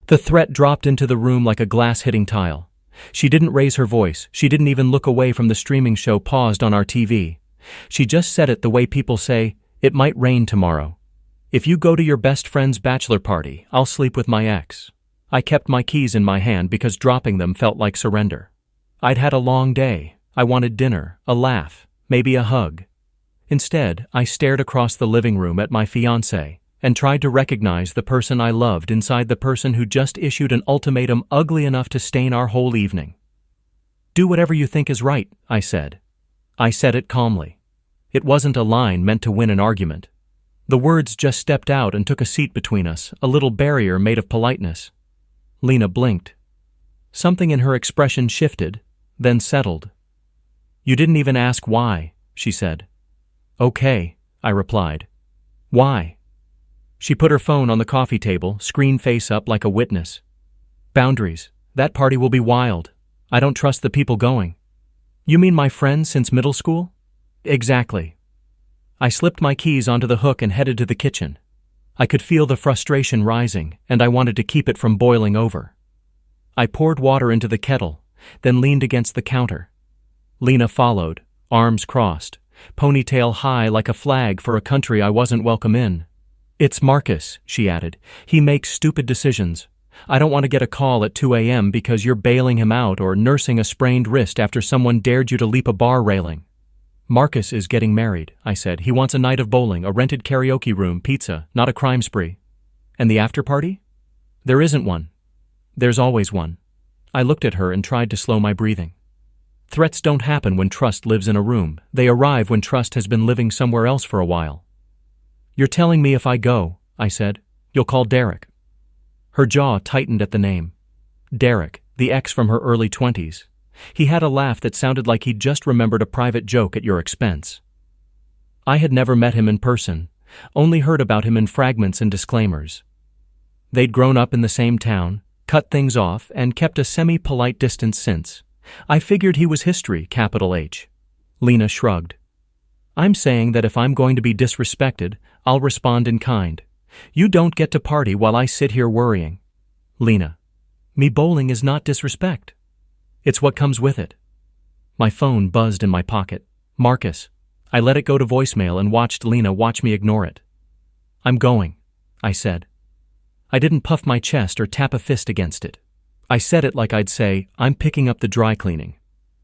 The threat dropped into the room like a glass hitting tile. She didn't raise her voice. She didn't even look away from the streaming show paused on our TV. She just said it the way people say, "It might rain tomorrow. If you go to your best friend's bachelor party, I'll sleep with my ex." I kept my keys in my hand because dropping them felt like surrender. I'd had a long day. I wanted dinner, a laugh, maybe a hug. Instead, I stared across the living room at my fiancé and tried to recognize the person I loved inside the person who just issued an ultimatum ugly enough to stain our whole evening. "Do whatever you think is right," I said. I said it calmly. It wasn't a line meant to win an argument. The words just stepped out and took a seat between us, a little barrier made of politeness. Lena blinked. Something in her expression shifted, then settled. "You didn't even ask why," she said. "Okay," I replied. "Why?" She put her phone on the coffee table, screen face up like a witness. "Boundaries. That party will be wild. I don't trust the people going." "You mean my friends since middle school?" "Exactly." I slipped my keys onto the hook and headed to the kitchen. I could feel the frustration rising, and I wanted to keep it from boiling over. I poured water into the kettle, then leaned against the counter. Lena followed, arms crossed, ponytail high like a flag for a country I wasn't welcome in. "It's Marcus," she added. "He makes stupid decisions. I don't want to get a call at 2 a.m. because you're bailing him out or nursing a sprained wrist after someone dared you to leap a bar railing." "Marcus is getting married," I said. "He wants a night of bowling, a rented karaoke room, pizza, not a crime spree." "And the after party?" "There isn't one. There's always one." I looked at her and tried to slow my breathing. Threats don't happen when trust lives in a room. They arrive when trust has been living somewhere else for a while. "You're telling me if I go," I said, "you'll call Derek." Her jaw tightened at the name. Derek, the ex from her early 20s. He had a laugh that sounded like he'd just remembered a private joke at your expense. I had never met him in person, only heard about him in fragments and disclaimers. They'd grown up in the same town, cut things off, and kept a semi-polite distance since. I figured he was history, capital H. Lena shrugged. "I'm saying that if I'm going to be disrespected, I'll respond in kind. You don't get to party while I sit here worrying." "Lena, me bowling is not disrespect. It's what comes with it." My phone buzzed in my pocket. "Marcus." I let it go to voicemail and watched Lena watch me ignore it. "I'm going," I said. I didn't puff my chest or tap a fist against it. I said it like I'd say, "I'm picking up the dry cleaning."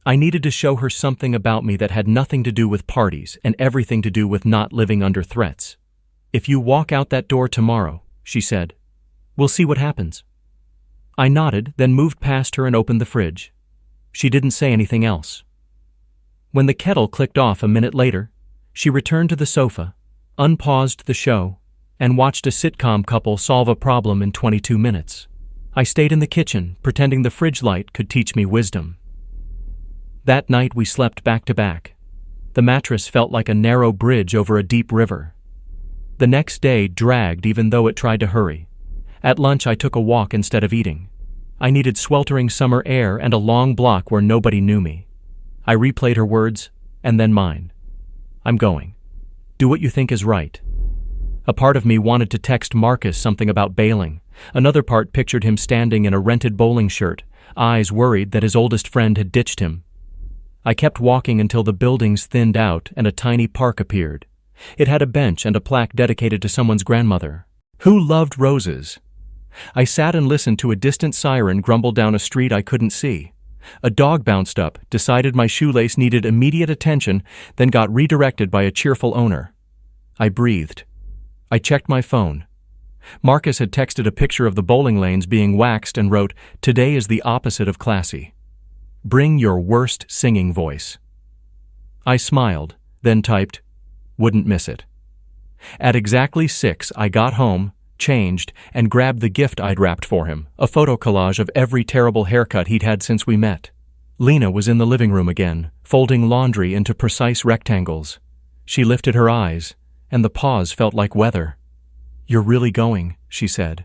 I needed to show her something about me that had nothing to do with parties and everything to do with not living under threats. "If you walk out that door tomorrow," she said, "we'll see what happens." I nodded, then moved past her and opened the fridge. She didn't say anything else. When the kettle clicked off a minute later, she returned to the sofa, unpaused the show, and watched a sitcom couple solve a problem in 22 minutes. I stayed in the kitchen, pretending the fridge light could teach me wisdom. That night we slept back to back. The mattress felt like a narrow bridge over a deep river. The next day dragged even though it tried to hurry. At lunch I took a walk instead of eating. I needed sweltering summer air and a long block where nobody knew me. I replayed her words, and then mine. "I'm going. Do what you think is right." A part of me wanted to text Marcus something about bailing. Another part pictured him standing in a rented bowling shirt, eyes worried that his oldest friend had ditched him. I kept walking until the buildings thinned out and a tiny park appeared. It had a bench and a plaque dedicated to someone's grandmother, who loved roses. I sat and listened to a distant siren grumble down a street I couldn't see. A dog bounced up, decided my shoelace needed immediate attention, then got redirected by a cheerful owner. I breathed. I checked my phone. Marcus had texted a picture of the bowling lanes being waxed and wrote, "Today is the opposite of classy. Bring your worst singing voice." I smiled, then typed, "Wouldn't miss it." At exactly 6, I got home, changed, and grabbed the gift I'd wrapped for him, a photo collage of every terrible haircut he'd had since we met. Lena was in the living room again, folding laundry into precise rectangles. She lifted her eyes, and the pause felt like weather. "You're really going," she said.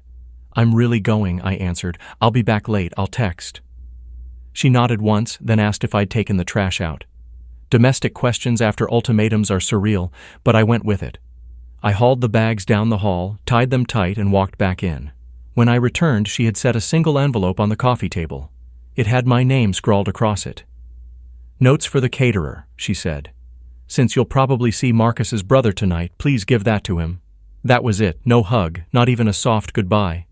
"I'm really going," I answered. "I'll be back late, I'll text." She nodded once, then asked if I'd taken the trash out. Domestic questions after ultimatums are surreal, but I went with it. I hauled the bags down the hall, tied them tight, and walked back in. When I returned, she had set a single envelope on the coffee table. It had my name scrawled across it. "Notes for the caterer," she said. "Since you'll probably see Marcus's brother tonight, please give that to him." That was it, no hug, not even a soft goodbye.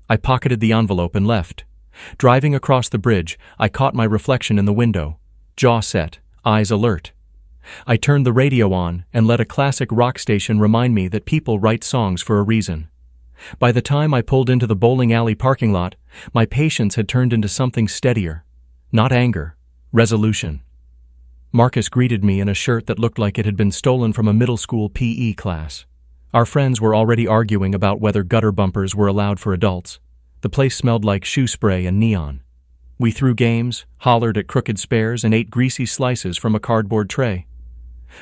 I pocketed the envelope and left. Driving across the bridge, I caught my reflection in the window, jaw set, eyes alert. I turned the radio on and let a classic rock station remind me that people write songs for a reason. By the time I pulled into the bowling alley parking lot, my patience had turned into something steadier. Not anger, resolution. Marcus greeted me in a shirt that looked like it had been stolen from a middle school PE class. Our friends were already arguing about whether gutter bumpers were allowed for adults. The place smelled like shoe spray and neon. We threw games, hollered at crooked spares, and ate greasy slices from a cardboard tray.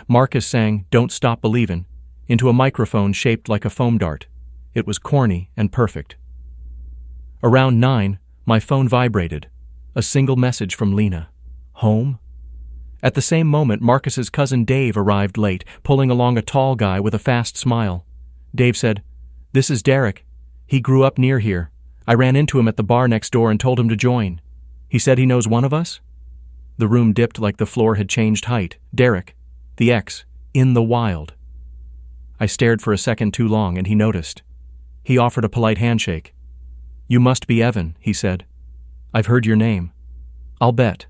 Marcus sang "Don't Stop Believin'" into a microphone shaped like a foam dart. It was corny and perfect. Around 9, my phone vibrated. A single message from Lena. Home? At the same moment, Marcus's cousin Dave arrived late, pulling along a tall guy with a fast smile. Dave said, "This is Derek. He grew up near here. I ran into him at the bar next door and told him to join. He said he knows one of us?" The room dipped like the floor had changed height. Derek, the ex, in the wild. I stared for a second too long, and he noticed. He offered a polite handshake. "You must be Evan," he said. "I've heard your name. I'll bet."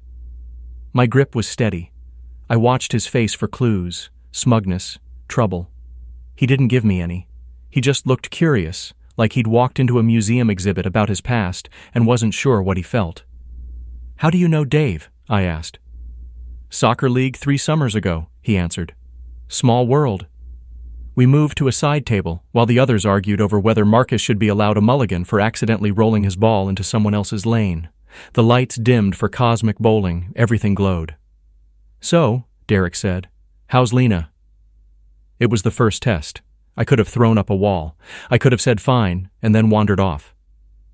My grip was steady. I watched his face for clues, smugness, trouble. He didn't give me any. He just looked curious, like he'd walked into a museum exhibit about his past and wasn't sure what he felt. "How do you know Dave?" I asked. "Soccer league 3 summers ago," he answered. "Small world." We moved to a side table while the others argued over whether Marcus should be allowed a mulligan for accidentally rolling his ball into someone else's lane. The lights dimmed for cosmic bowling, everything glowed. "So," Derek said, "how's Lena?" It was the first test. I could have thrown up a wall. I could have said fine and then wandered off.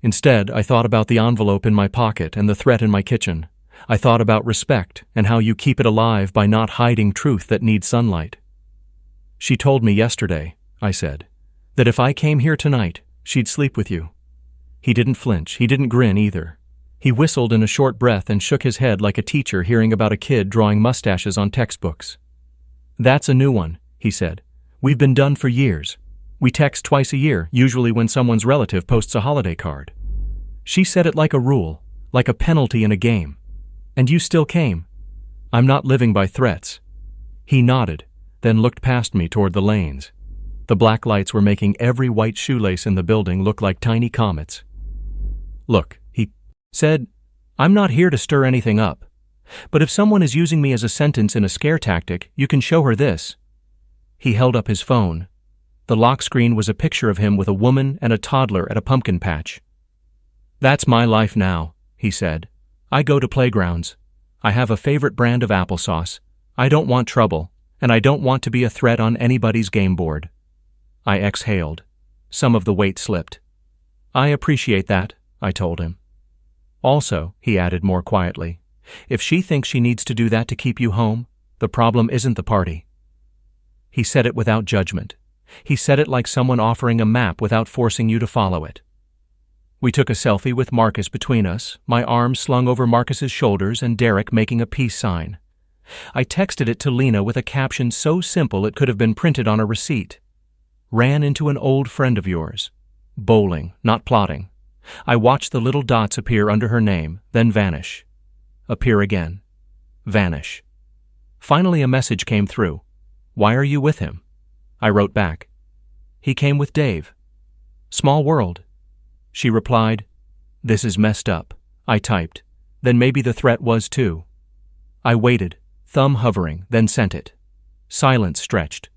Instead, I thought about the envelope in my pocket and the threat in my kitchen. I thought about respect and how you keep it alive by not hiding truth that needs sunlight. "She told me yesterday," I said, "that if I came here tonight, she'd sleep with you." He didn't flinch. He didn't grin either. He whistled in a short breath and shook his head like a teacher hearing about a kid drawing mustaches on textbooks. "That's a new one," he said. "We've been done for years. We text twice a year, usually when someone's relative posts a holiday card." She said it like a rule, like a penalty in a game. "And you still came. I'm not living by threats." He nodded, then looked past me toward the lanes. The black lights were making every white shoelace in the building look like tiny comets. "Look," he said, "I'm not here to stir anything up. But if someone is using me as a sentence in a scare tactic, you can show her this." He held up his phone. The lock screen was a picture of him with a woman and a toddler at a pumpkin patch. "That's my life now," he said. "I go to playgrounds. I have a favorite brand of applesauce. I don't want trouble, and I don't want to be a threat on anybody's game board." I exhaled. Some of the weight slipped. "I appreciate that," I told him. "Also," he added more quietly, "if she thinks she needs to do that to keep you home, the problem isn't the party." He said it without judgment. He said it like someone offering a map without forcing you to follow it. We took a selfie with Marcus between us, my arms slung over Marcus's shoulders and Derek making a peace sign. I texted it to Lena with a caption so simple it could have been printed on a receipt. "Ran into an old friend of yours. Bowling, not plotting." I watched the little dots appear under her name, then vanish. Appear again. Vanish. Finally a message came through. "Why are you with him?" I wrote back. "He came with Dave." "Small world." She replied, "This is messed up." I typed, "Then maybe the threat was too." I waited, thumb hovering, then sent it. Silence stretched.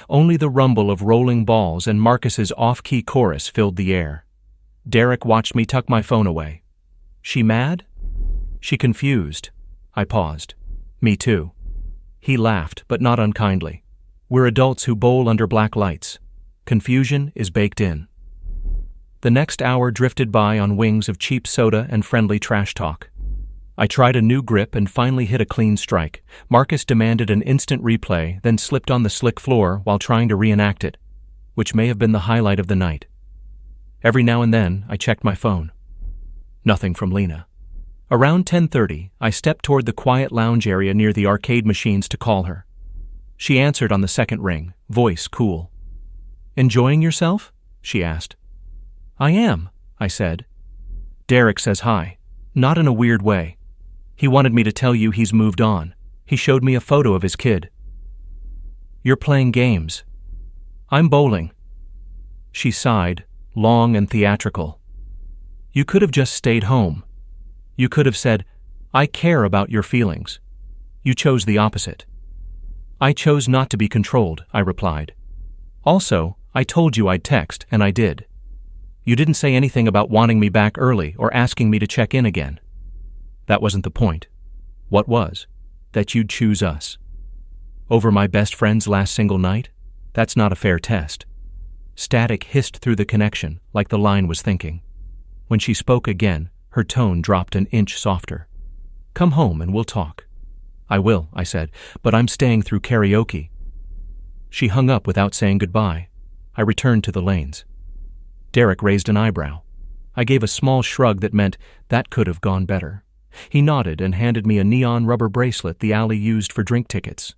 Only the rumble of rolling balls and Marcus's off-key chorus filled the air. Derek watched me tuck my phone away. "She mad?" "She confused." I paused. "Me too." He laughed, but not unkindly. "We're adults who bowl under black lights. Confusion is baked in." The next hour drifted by on wings of cheap soda and friendly trash talk. I tried a new grip and finally hit a clean strike. Marcus demanded an instant replay, then slipped on the slick floor while trying to reenact it, which may have been the highlight of the night. Every now and then, I checked my phone. Nothing from Lena. Around 10:30, I stepped toward the quiet lounge area near the arcade machines to call her. She answered on the second ring, voice cool. "Enjoying yourself?" she asked. "I am," I said. "Derek says hi. Not in a weird way. He wanted me to tell you he's moved on. He showed me a photo of his kid." "You're playing games." "I'm bowling." She sighed, long and theatrical. "You could have just stayed home. You could have said, 'I care about your feelings.' You chose the opposite." "I chose not to be controlled," I replied. "Also, I told you I'd text, and I did. You didn't say anything about wanting me back early or asking me to check in again. That wasn't the point. What was? That you'd choose us. Over my best friend's last single night? That's not a fair test." Static hissed through the connection, like the line was thinking. When she spoke again, her tone dropped an inch softer. "Come home and we'll talk." "I will," I said, "but I'm staying through karaoke." She hung up without saying goodbye. I returned to the lanes. Derek raised an eyebrow. I gave a small shrug that meant that could have gone better. He nodded and handed me a neon rubber bracelet the alley used for drink tickets.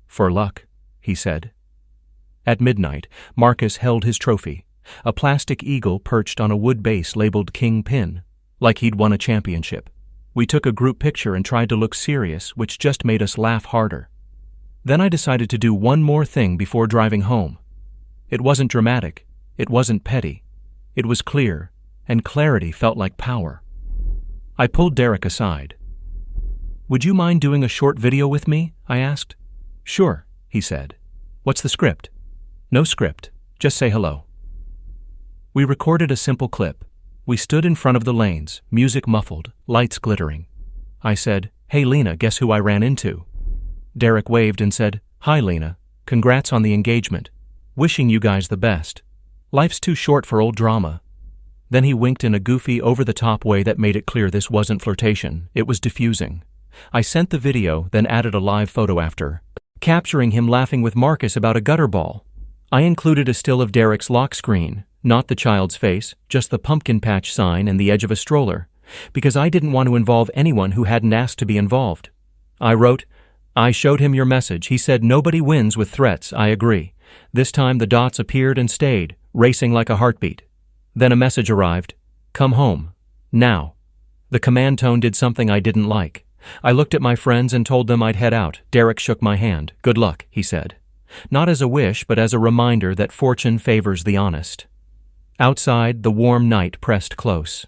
"For luck," he said. At midnight, Marcus held his trophy, a plastic eagle perched on a wood base labeled King Pin, like he'd won a championship. We took a group picture and tried to look serious, which just made us laugh harder. Then I decided to do one more thing before driving home. It wasn't dramatic. It wasn't petty. It was clear, and clarity felt like power. I pulled Derek aside. "Would you mind doing a short video with me?" I asked. "Sure," he said. "What's the script?" "No script. Just say hello." We recorded a simple clip. We stood in front of the lanes, music muffled, lights glittering. I said, "Hey Lena, guess who I ran into?" Derek waved and said, "Hi Lena, congrats on the engagement. Wishing you guys the best. Life's too short for old drama." Then he winked in a goofy, over-the-top way that made it clear this wasn't flirtation, it was diffusing. I sent the video, then added a live photo after, capturing him laughing with Marcus about a gutter ball. I included a still of Derek's lock screen, not the child's face, just the pumpkin patch sign and the edge of a stroller, because I didn't want to involve anyone who hadn't asked to be involved. I wrote, "I showed him your message. He said nobody wins with threats. I agree. This time the dots appeared and stayed, racing like a heartbeat. Then a message arrived. Come home. Now." The command tone did something I didn't like. I looked at my friends and told them I'd head out. Derek shook my hand. "Good luck," he said. Not as a wish, but as a reminder that fortune favors the honest. Outside, the warm night pressed close.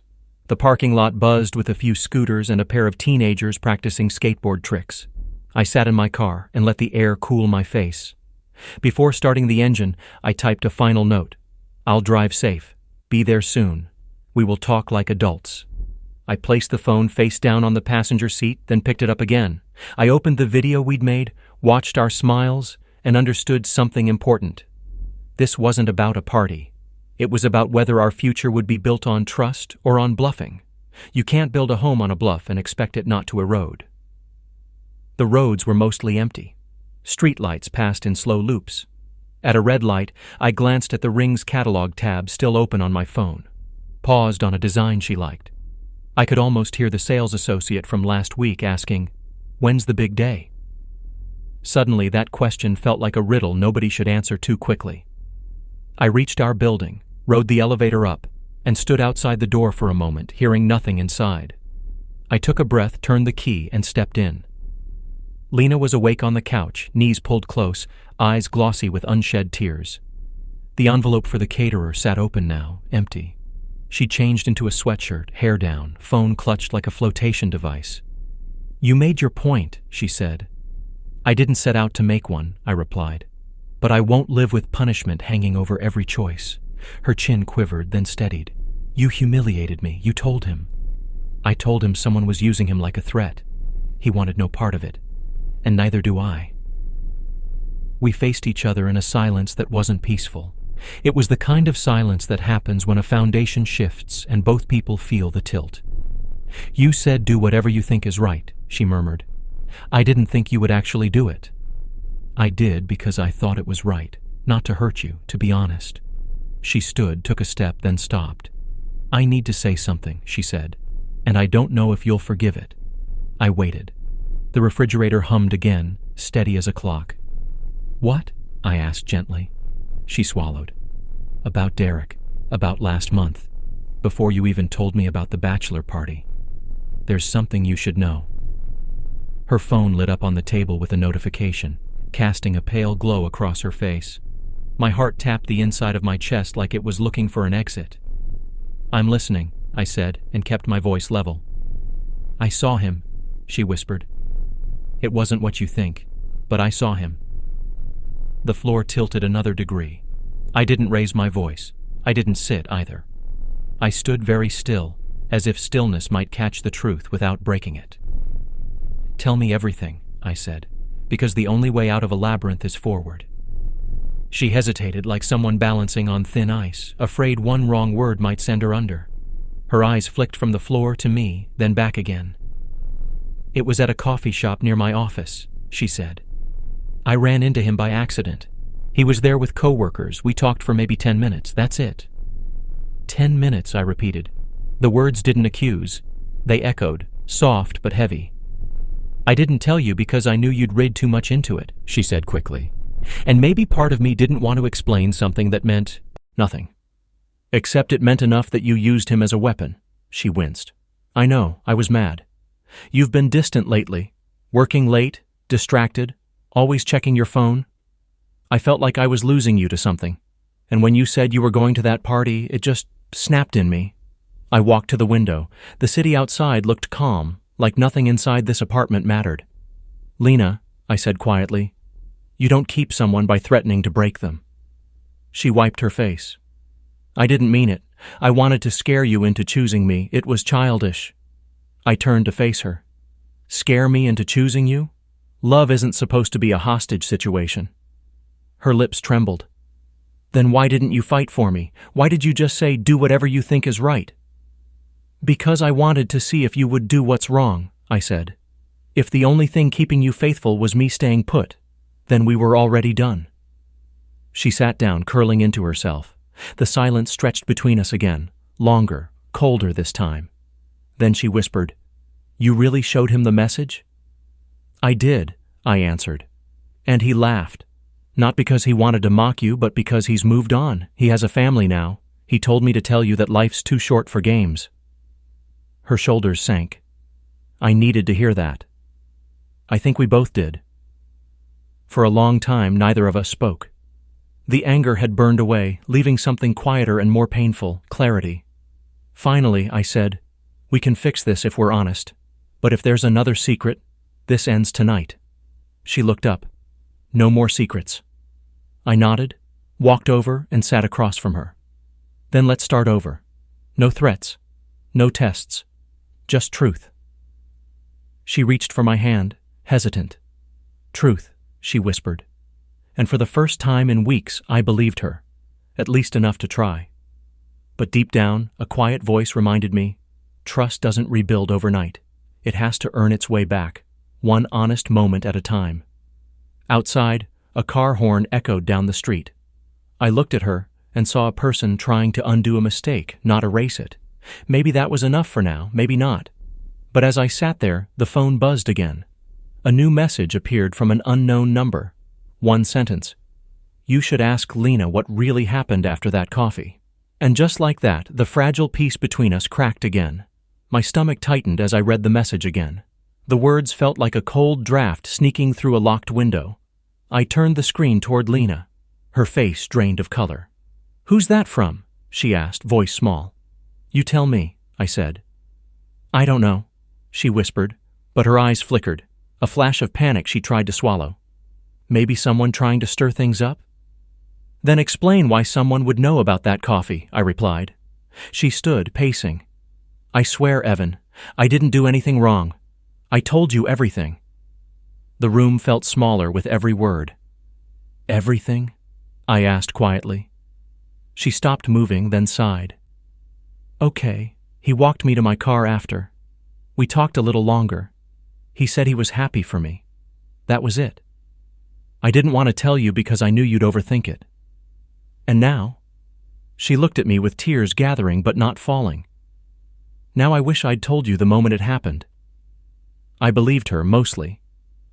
The parking lot buzzed with a few scooters and a pair of teenagers practicing skateboard tricks. I sat in my car and let the air cool my face. Before starting the engine, I typed a final note. "I'll drive safe. Be there soon. We will talk like adults." I placed the phone face down on the passenger seat, then picked it up again. I opened the video we'd made, watched our smiles, and understood something important. This wasn't about a party. It was about whether our future would be built on trust or on bluffing. You can't build a home on a bluff and expect it not to erode. The roads were mostly empty. Streetlights passed in slow loops. At a red light, I glanced at the Ring's catalog tab still open on my phone. Paused on a design she liked. I could almost hear the sales associate from last week asking, "When's the big day?" Suddenly, that question felt like a riddle nobody should answer too quickly. I reached our building, rode the elevator up, and stood outside the door for a moment, hearing nothing inside. I took a breath, turned the key, and stepped in. Lena was awake on the couch, knees pulled close, eyes glossy with unshed tears. The envelope for the caterer sat open now, empty. She changed into a sweatshirt, hair down, phone clutched like a flotation device. "You made your point," she said. "I didn't set out to make one," I replied. "But I won't live with punishment hanging over every choice." Her chin quivered, then steadied. "You humiliated me. You told him." "I told him someone was using him like a threat. He wanted no part of it. And neither do I." We faced each other in a silence that wasn't peaceful. It was the kind of silence that happens when a foundation shifts and both people feel the tilt. "You said do whatever you think is right," she murmured. "I didn't think you would actually do it." "I did because I thought it was right, not to hurt you, to be honest." She stood, took a step, then stopped. "I need to say something," she said, "and I don't know if you'll forgive it." I waited. The refrigerator hummed again, steady as a clock. "What?" I asked gently. She swallowed. "About Derek, about last month, before you even told me about the bachelor party. There's something you should know." Her phone lit up on the table with a notification, casting a pale glow across her face. My heart tapped the inside of my chest like it was looking for an exit. "I'm listening," I said, and kept my voice level. "I saw him," she whispered. "It wasn't what you think, but I saw him." The floor tilted another degree. I didn't raise my voice. I didn't sit either. I stood very still, as if stillness might catch the truth without breaking it. "Tell me everything," I said, "because the only way out of a labyrinth is forward." She hesitated like someone balancing on thin ice, afraid one wrong word might send her under. Her eyes flicked from the floor to me, then back again. "It was at a coffee shop near my office," she said. "I ran into him by accident. He was there with coworkers. We talked for maybe 10 minutes. That's it." 10 minutes, I repeated. The words didn't accuse. They echoed, soft but heavy. "I didn't tell you because I knew you'd read too much into it," she said quickly. "And maybe part of me didn't want to explain something that meant nothing. Except it meant enough that you used him as a weapon." She winced. "I know, I was mad. You've been distant lately, working late, distracted, always checking your phone. I felt like I was losing you to something. And when you said you were going to that party, it just snapped in me." I walked to the window. The city outside looked calm, like nothing inside this apartment mattered. "Lena," I said quietly, "you don't keep someone by threatening to break them." She wiped her face. "I didn't mean it. I wanted to scare you into choosing me. It was childish." I turned to face her. "Scare me into choosing you? Love isn't supposed to be a hostage situation." Her lips trembled. "Then why didn't you fight for me? Why did you just say, do whatever you think is right?" "Because I wanted to see if you would do what's wrong," I said. "If the only thing keeping you faithful was me staying put, then we were already done." She sat down, curling into herself. The silence stretched between us again, longer, colder this time. Then she whispered, "You really showed him the message?" "I did," I answered. "And he laughed. Not because he wanted to mock you, but because he's moved on. He has a family now. He told me to tell you that life's too short for games." Her shoulders sank. I needed to hear that. I think we both did. For a long time, neither of us spoke. The anger had burned away, leaving something quieter and more painful, clarity. Finally, I said, "We can fix this if we're honest. But if there's another secret, this ends tonight." She looked up. "No more secrets." I nodded, walked over, and sat across from her. "Then let's start over. No threats. No tests. Just truth." She reached for my hand, hesitant. "Truth," she whispered. And for the first time in weeks, I believed her, at least enough to try. But deep down, a quiet voice reminded me, trust doesn't rebuild overnight. It has to earn its way back, one honest moment at a time. Outside, a car horn echoed down the street. I looked at her and saw a person trying to undo a mistake, not erase it. Maybe that was enough for now, maybe not. But as I sat there, the phone buzzed again. A new message appeared from an unknown number. One sentence. "You should ask Lena what really happened after that coffee." And just like that, the fragile peace between us cracked again. My stomach tightened as I read the message again. The words felt like a cold draft sneaking through a locked window. I turned the screen toward Lena, her face drained of color. "Who's that from?" she asked, voice small. "You tell me," I said. "I don't know," she whispered, but her eyes flickered, a flash of panic she tried to swallow. "Maybe someone trying to stir things up?" "Then explain why someone would know about that coffee," I replied. She stood, pacing. "I swear, Evan, I didn't do anything wrong. I told you everything." The room felt smaller with every word. "Everything?" I asked quietly. She stopped moving, then sighed. "Okay." He walked me to my car after. We talked a little longer. He said he was happy for me. That was it. I didn't want to tell you because I knew you'd overthink it. And now? She looked at me with tears gathering but not falling. Now I wish I'd told you the moment it happened. I believed her, mostly.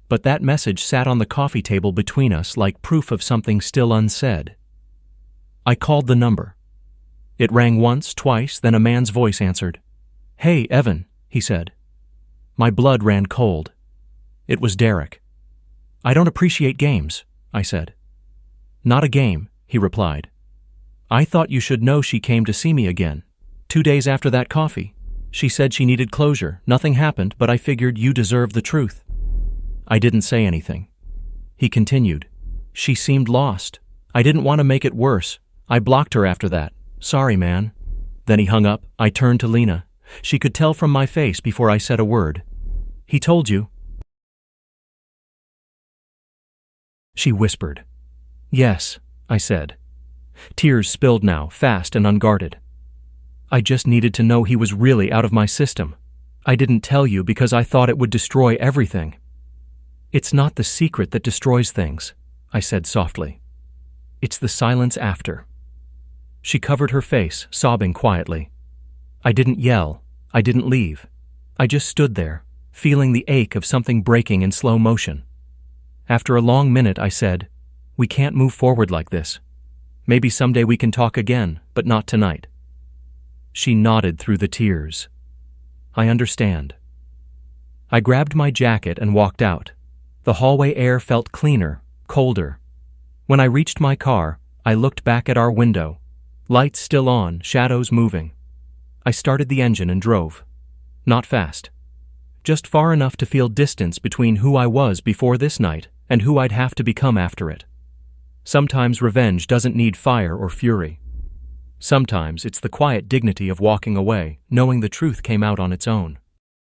But that message sat on the coffee table between us like proof of something still unsaid. I called the number. It rang once, twice, then a man's voice answered. "Hey, Evan," he said. My blood ran cold. It was Derek. "I don't appreciate games," I said. "Not a game," he replied. "I thought you should know she came to see me again. 2 days after that coffee. She said she needed closure. Nothing happened, but I figured you deserved the truth." I didn't say anything. He continued. "She seemed lost. I didn't want to make it worse. I blocked her after that. Sorry, man." Then he hung up. I turned to Lena. She could tell from my face before I said a word. "He told you?" She whispered. "Yes," I said. Tears spilled now, fast and unguarded. "I just needed to know he was really out of my system. I didn't tell you because I thought it would destroy everything." "It's not the secret that destroys things," I said softly. "It's the silence after." She covered her face, sobbing quietly. I didn't yell. I didn't leave. I just stood there, feeling the ache of something breaking in slow motion. After a long minute, I said, "We can't move forward like this. Maybe someday we can talk again, but not tonight." She nodded through the tears. "I understand." I grabbed my jacket and walked out. The hallway air felt cleaner, colder. When I reached my car, I looked back at our window. Lights still on, shadows moving. I started the engine and drove. Not fast. Just far enough to feel distance between who I was before this night and who I'd have to become after it. Sometimes revenge doesn't need fire or fury. Sometimes it's the quiet dignity of walking away, knowing the truth came out on its own.